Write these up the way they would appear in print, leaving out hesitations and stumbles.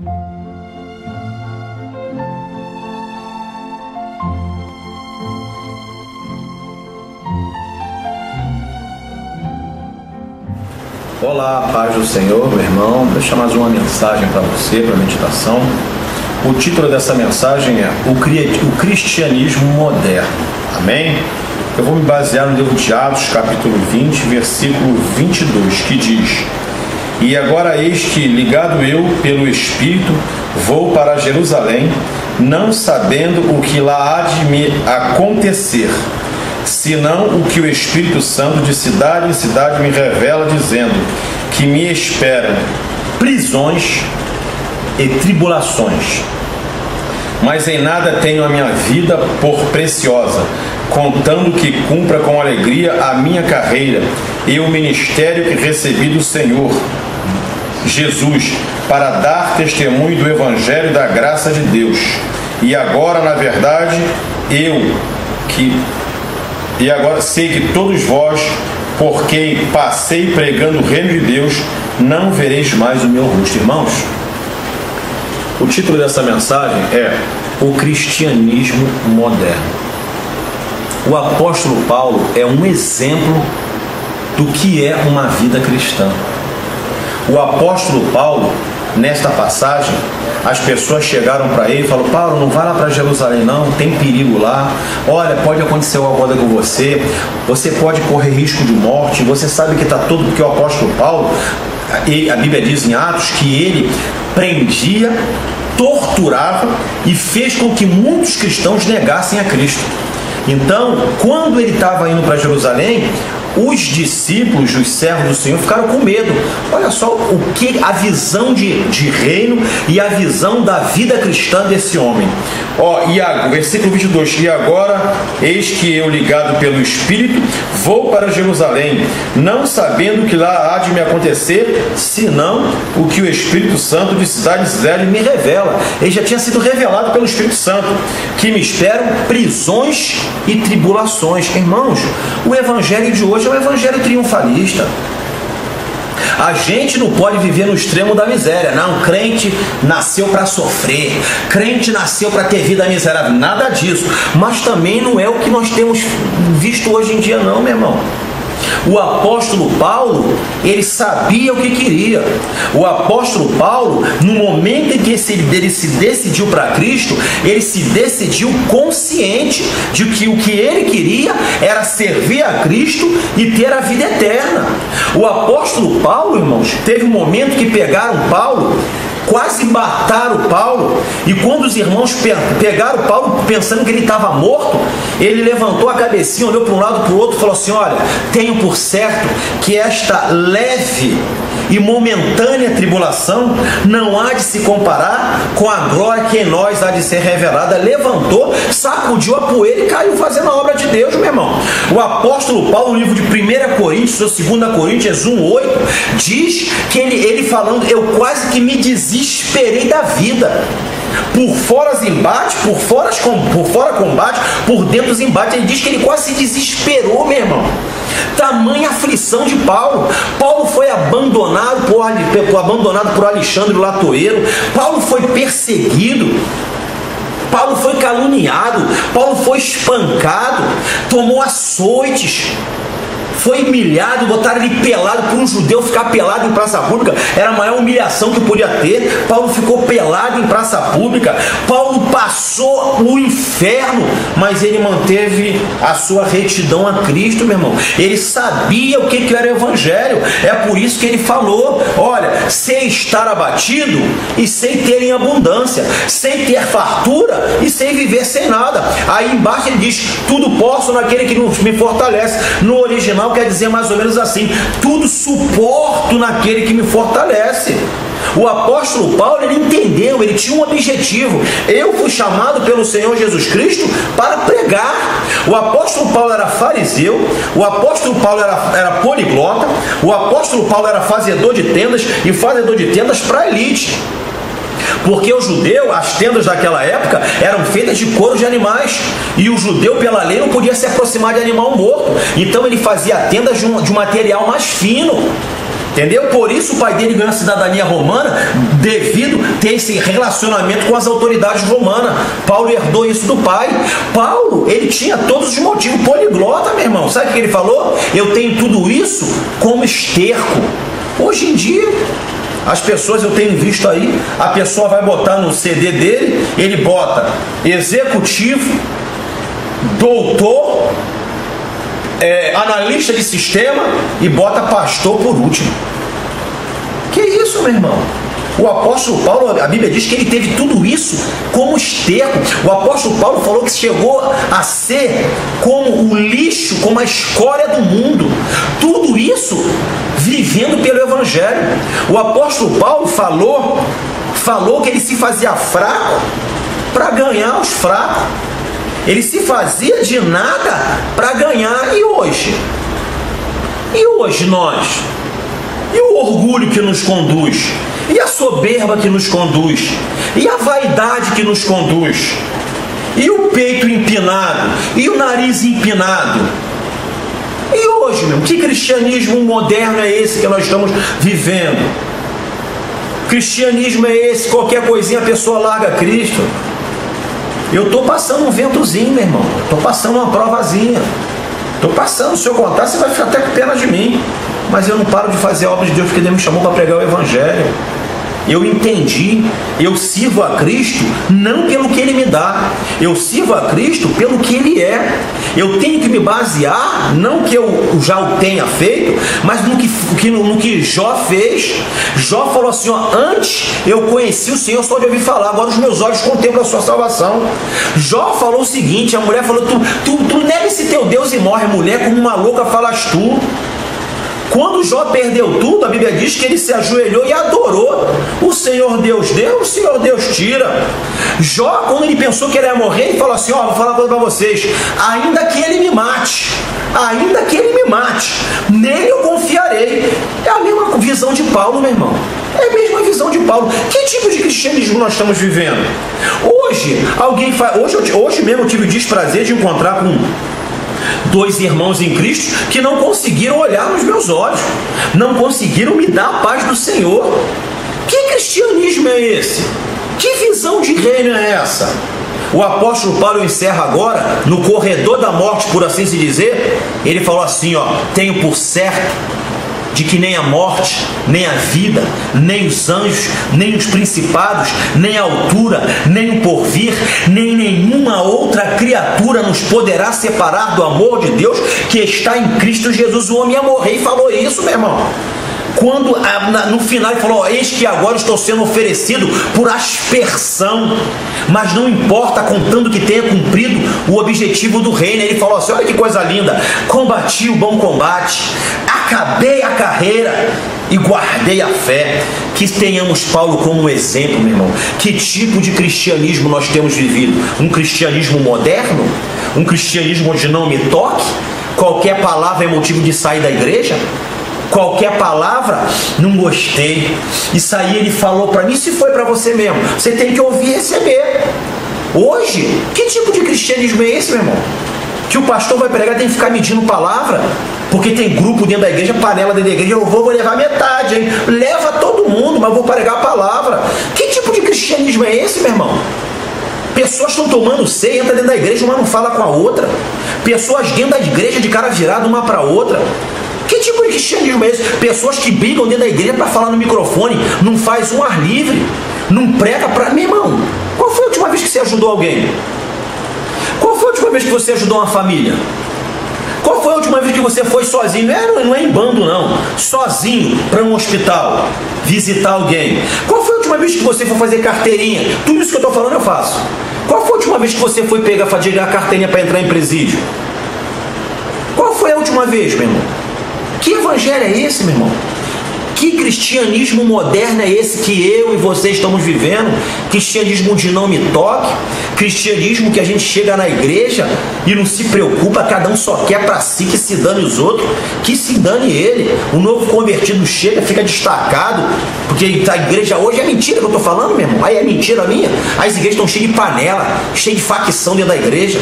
Olá, paz do Senhor, meu irmão. Deixa mais uma mensagem para você, para meditação. O título dessa mensagem é O Cristianismo Moderno. Amém? Eu vou me basear no livro de Atos, capítulo 20, versículo 22, que diz: E agora eis que, ligado eu pelo Espírito, vou para Jerusalém, não sabendo o que lá há de me acontecer, senão o que o Espírito Santo de cidade em cidade me revela, dizendo que me esperam prisões e tribulações. Mas em nada tenho a minha vida por preciosa, contando que cumpra com alegria a minha carreira e o ministério que recebi do Senhor Jesus, para dar testemunho do Evangelho da graça de Deus. E agora, na verdade, agora sei que todos vós, por quem passei pregando o reino de Deus, não vereis mais o meu rosto. Irmãos, o título dessa mensagem é O Cristianismo Moderno. O apóstolo Paulo é um exemplo do que é uma vida cristã. O apóstolo Paulo, nesta passagem, as pessoas chegaram para ele e falaram: Paulo, não vai lá para Jerusalém não, tem perigo lá, olha, pode acontecer alguma coisa com você, você pode correr risco de morte, você sabe que está tudo, porque o apóstolo Paulo, a Bíblia diz em Atos que ele prendia, torturava e fez com que muitos cristãos negassem a Cristo. Então, quando ele estava indo para Jerusalém, os discípulos, os servos do Senhor, ficaram com medo. Olha só a visão de reino e a visão da vida cristã desse homem. Versículo 22. E agora, eis que eu, ligado pelo Espírito, vou para Jerusalém, não sabendo que lá há de me acontecer, senão o que o Espírito Santo de cidade em cidade me revela. Ele já tinha sido revelado pelo Espírito Santo, que me esperam prisões e tribulações. Irmãos, o Evangelho de hoje é um evangelho triunfalista. A gente não pode viver no extremo da miséria. Não, crente nasceu para sofrer, crente nasceu para ter vida miserável. Nada disso. Mas também não é o que nós temos visto hoje em dia não, meu irmão. O apóstolo Paulo, ele sabia o que queria. O apóstolo Paulo, no momento em que ele se decidiu para Cristo, ele se decidiu consciente de que o que ele queria era servir a Cristo e ter a vida eterna. O apóstolo Paulo, irmãos, teve um momento que pegaram Paulo, quase mataram Paulo, e quando os irmãos pegaram Paulo pensando que ele estava morto, ele levantou a cabecinha, olhou para um lado para o outro e falou assim: olha, tenho por certo que esta leve e momentânea tribulação não há de se comparar com a glória que em nós há de ser revelada. Levantou, sacudiu a poeira e caiu fazendo a obra de Deus, meu irmão. O apóstolo Paulo, no livro de 1 Coríntios ou 2 Coríntios 1:8, diz que ele falando: eu quase que me desesperei da vida. Por fora embate, por fora combate, por dentro os embates. Ele diz que ele quase se desesperou, meu irmão. Tamanha aflição de Paulo. Paulo foi abandonado por Alexandre o Latoeiro. Paulo foi perseguido. Paulo foi caluniado. Paulo foi espancado. Tomou açoites. Foi humilhado, botaram ele pelado. Para um judeu ficar pelado em praça pública era a maior humilhação que podia ter. Paulo ficou pelado em praça pública. Paulo passou o inferno, mas ele manteve a sua retidão a Cristo, meu irmão. Ele sabia o que era o Evangelho. É por isso que ele falou: olha, sei estar abatido e sei ter em abundância, sei ter fartura e sei viver sem nada. Aí embaixo ele diz: tudo posso naquele que me fortalece. No original quer dizer mais ou menos assim: tudo suporto naquele que me fortalece. O apóstolo Paulo, ele entendeu, ele tinha um objetivo. Eu fui chamado pelo Senhor Jesus Cristo para pregar. O apóstolo Paulo era fariseu, o apóstolo Paulo era poliglota, o apóstolo Paulo era fazedor de tendas, e fazedor de tendas para a elite. Porque o judeu, as tendas daquela época eram feitas de couro de animais, e o judeu, pela lei, não podia se aproximar de animal morto. Então ele fazia tendas de um material mais fino. Entendeu? Por isso o pai dele ganhou a cidadania romana, devido a ter esse relacionamento com as autoridades romanas. Paulo herdou isso do pai. Paulo, ele tinha todos os motivos, poliglota, meu irmão. Sabe o que ele falou? Eu tenho tudo isso como esterco. Hoje em dia, as pessoas, eu tenho visto aí, a pessoa vai botar no CD dele, ele bota executivo, doutor, analista de sistema e bota pastor por último. Que isso, meu irmão? O apóstolo Paulo, a Bíblia diz que ele teve tudo isso como esterco. O apóstolo Paulo falou que chegou a ser como o lixo, como a escória do mundo. Tudo isso vivendo pelo Evangelho. O apóstolo Paulo falou que ele se fazia fraco para ganhar os fracos. Ele se fazia de nada para ganhar. E hoje? E hoje nós? E o orgulho que nos conduz? E a soberba que nos conduz? E a vaidade que nos conduz? E o peito empinado? E o nariz empinado? E hoje, meu, que cristianismo moderno é esse que nós estamos vivendo? Cristianismo é esse, qualquer coisinha a pessoa larga Cristo. Eu estou passando um ventozinho, meu irmão. Estou passando uma provazinha. Estou passando, se eu contar, você vai ficar até com pena de mim. Mas eu não paro de fazer a obra de Deus porque Deus me chamou para pregar o Evangelho. Eu entendi, eu sirvo a Cristo não pelo que Ele me dá, eu sirvo a Cristo pelo que Ele é. Eu tenho que me basear, não que eu já o tenha feito, mas no que Jó fez. Jó falou assim, ó, antes eu conheci o Senhor só de ouvir falar, agora os meus olhos contemplam a sua salvação. Jó falou o seguinte, a mulher falou, tu nega esse teu Deus e morre, mulher, como uma louca falas tu. Quando Jó perdeu tudo, a Bíblia diz que ele se ajoelhou e adorou. O Senhor Deus deu, o Senhor Deus tira. Jó, quando ele pensou que ele ia morrer, ele falou assim, ó, vou falar uma coisa para vocês, ainda que ele me mate, nele eu confiarei. É a mesma visão de Paulo, meu irmão. É a mesma visão de Paulo. Que tipo de cristianismo nós estamos vivendo? Hoje mesmo eu tive o desprazer de encontrar com dois irmãos em Cristo que não conseguiram olhar nos meus olhos, não conseguiram me dar a paz do Senhor. Que cristianismo é esse? Que visão de reino é essa? O apóstolo Paulo encerra agora, no corredor da morte, por assim se dizer, ele falou assim, ó, tenho por certo de que nem a morte, nem a vida, nem os anjos, nem os principados, nem a altura, nem o porvir, nem nenhuma outra criatura nos poderá separar do amor de Deus que está em Cristo Jesus. O homem ia morrer e falou isso, meu irmão. Quando no final ele falou, eis que agora estou sendo oferecido por aspersão, mas não importa, contando que tenha cumprido o objetivo do reino. Ele falou assim, olha que coisa linda, combati o bom combate, acabei a carreira e guardei a fé. Que tenhamos Paulo como exemplo, meu irmão. Que tipo de cristianismo nós temos vivido? Um cristianismo moderno? Um cristianismo onde não me toque? Qualquer palavra é motivo de sair da igreja? Qualquer palavra, não gostei. Isso aí ele falou para mim, se foi para você mesmo, você tem que ouvir e receber. Hoje, que tipo de cristianismo é esse, meu irmão? Que o pastor vai pregar, tem que ficar medindo palavra, porque tem grupo dentro da igreja, panela dentro da igreja, eu vou levar metade, hein? Leva todo mundo, mas vou pregar a palavra. Que tipo de cristianismo é esse, meu irmão? Pessoas estão tomando ceia, entra dentro da igreja, uma não fala com a outra. Pessoas dentro da igreja de cara virada uma para outra. Que tipo de cristianismo é esse? Pessoas que brigam dentro da igreja para falar no microfone, não faz um ar livre, não prega para... Meu irmão, qual foi a última vez que você ajudou alguém? Qual foi a última vez que você ajudou uma família? Qual foi a última vez que você foi sozinho? Não é em bando, não. Sozinho para um hospital, visitar alguém. Qual foi a última vez que você foi fazer carteirinha? Tudo isso que eu estou falando eu faço. Qual foi a última vez que você foi pegar a carteirinha para entrar em presídio? Qual foi a última vez, meu irmão? Que evangelho é esse, meu irmão? Que cristianismo moderno é esse que eu e você estamos vivendo? Cristianismo de não me toque? Cristianismo que a gente chega na igreja e não se preocupa, cada um só quer para si, que se dane os outros, que se dane ele. O novo convertido chega, fica destacado, porque a igreja hoje é mentira que eu estou falando, meu irmão. Aí é mentira minha. As igrejas estão cheias de panela, cheias de facção dentro da igreja.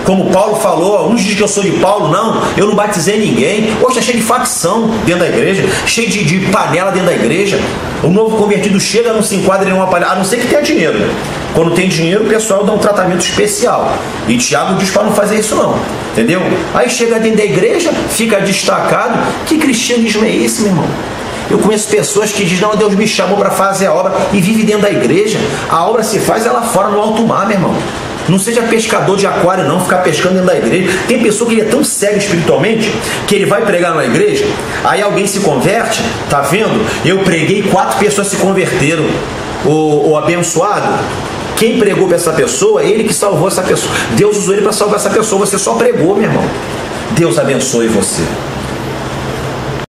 como Paulo falou, uns dizem que eu sou de Paulo, não, eu não batizei ninguém. Hoje está cheio de facção dentro da igreja, cheio de panela dentro da igreja. O novo convertido chega, não se enquadra em uma panela, a não ser que tenha dinheiro. Quando tem dinheiro, o pessoal dá um tratamento especial. E Tiago diz para não fazer isso não, entendeu? Aí chega dentro da igreja, fica destacado. Que cristianismo é esse, meu irmão? Eu conheço pessoas que dizem, não, Deus me chamou para fazer a obra, e vive dentro da igreja. A obra se faz lá fora no alto mar, meu irmão. Não seja pescador de aquário não, ficar pescando dentro da igreja. Tem pessoa que ele é tão cego espiritualmente que ele vai pregar na igreja, aí alguém se converte, tá vendo? Eu preguei, 4 pessoas se converteram. O abençoado, quem pregou para essa pessoa, ele que salvou essa pessoa. Deus usou ele para salvar essa pessoa, você só pregou, meu irmão. Deus abençoe você.